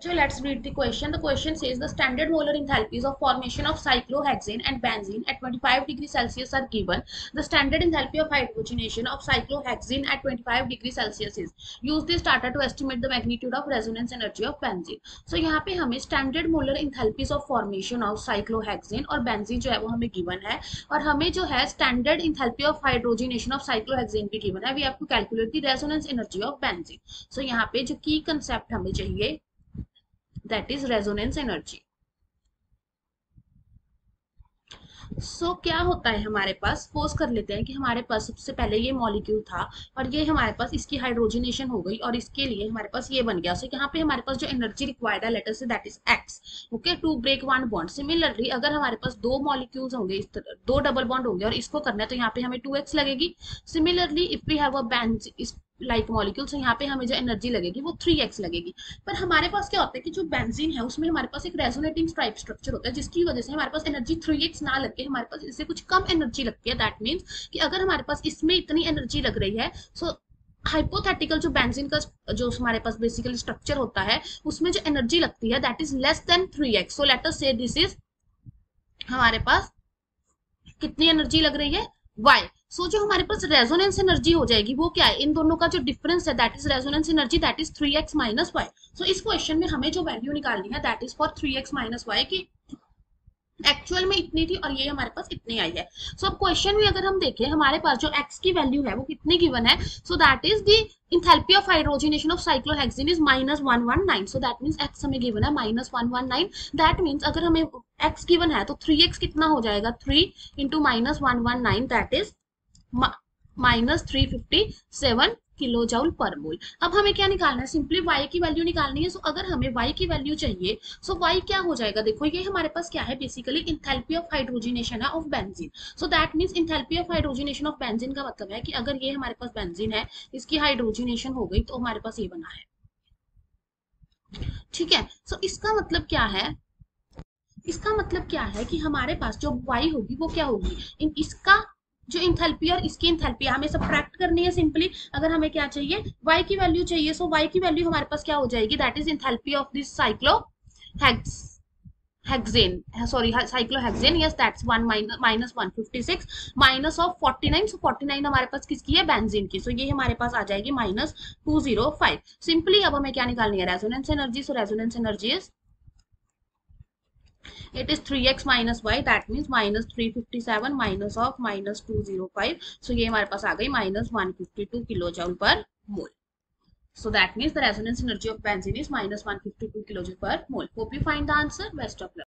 So let's read the question. The question says the standard molar enthalpies of formation of cyclohexane and benzene at 25 degrees Celsius are given. The standard enthalpy of hydrogenation of cyclohexane at 25 degrees Celsius is. Use this data to estimate the magnitude of resonance energy of benzene. So यहाँ पे हमें standard molar enthalpies of formation of cyclohexane और benzene जो है वो हमें given है और हमें जो है standard enthalpy of hydrogenation of cyclohexane भी given है. We have to calculate the resonance energy of benzene. So यहाँ पे जो key concept हमें चाहिए that is resonance energy. So क्या होता है हमारे पास, सपोज कर लेते हैं कि हमारे पास सबसे पहले ये मॉलिक्यूल था और ये हमारे पास इसकी हाइड्रोजनेशन हो गई और इसके लिए हमारे पास ये बन गया. सो यहाँ पे हमारे पास जो एनर्जी रिक्वायर्ड है लेटर से that is X. Okay, to break one bond. Similarly अगर हमारे पास दो मॉलिक्यूल्स होंगे, इस तरह दो डबल बॉन्ड होंगे और इसको करना है तो यहाँ पे हमें 2x लगेगी. Similarly if we have a benzene like molecule, तो यहाँ पे हमें जो एनर्जी लगेगी वो 3x लगेगी. पर हमारे पास क्या होता है कि जो बेंजीन है उसमें हमारे पास एक रेजोनेटिंग टाइप स्ट्रक्चर होता है जिसकी वजह से हमारे पास एनर्जी 3x ना लग के हमारे पास इससे कुछ कम एनर्जी लगती है. दैट मीन्स कि अगर हमारे पास इसमें इतनी एनर्जी लग रही है, सो हाइपोथेटिकल जो बेंजीन का जो हमारे पास बेसिकली स्ट्रक्चर होता है उसमें जो एनर्जी लगती है that is less than 3x. So let us से दिस इज हमारे पास कितनी एनर्जी लग रही है y. सो जो हमारे पास रेजोनेंस एनर्जी हो जाएगी वो क्या है, इन दोनों का जो डिफरेंस है that is resonance energy that is 3x minus y. सो इस क्वेश्चन में हमें जो वैल्यू निकालनी है that is for 3x minus y की एक्चुअल में इतनी थी और ये हमारे पास इतनी आई है. सो अब क्वेश्चन में अगर हम देखें हमारे पास जो x की वैल्यू है वो कितनी गिवन है. So that is the enthalpy of hydrogenation of cyclohexane is -119. so that means x हमें गिवन है -119. that means अगर हमें x गिवन है तो 3x कितना हो जाएगा, 3 into -119 that is -357 kilojoule per mole. अब हमें क्या निकालना है, सिंपली y की वैल्यू निकालनी है. सो अगर हमें y की वैल्यू चाहिए सो y क्या हो जाएगा, देखो ये हमारे पास क्या है, बेसिकली इंथैल्पी ऑफ हाइड्रोजनेशन है of benzene. So that means enthalpy of hydrogenation of benzene का मतलब है कि अगर ये हमारे पास बेंजीन है, इसकी हाइड्रोजनेशन हो गई तो हमारे पास ये बना है. ठीक है, सो इसका मतलब क्या है, इसका मतलब क्या है कि हमारे पास जो y होगी वो क्या होगी, इसका जो इंथैल्पी और इसकी इंथैल्पी हमें सबट्रैक्ट करनी है. सिंपली अगर हमें क्या चाहिए, y की वैल्यू चाहिए. सो y की वैल्यू हमारे पास क्या हो जाएगी, that is enthalpy of this cyclohexane, sorry cyclohexane, yes that's 1 minus 156 minus of 49. so 49 हमारे पास किसकी है, बेंजीन की. सो ये हमारे पास आ जाएगी -205. सिंपली अब हमें क्या निकालनी है, resonance energy. So resonance energy is it is 3x minus y that means -357 minus of -205. so ये हमारे पास आ गई -152 kilo joule per mole. so that means the resonance energy of benzene is -152 kilojoule per mole. Hope you find the answer. Best of luck.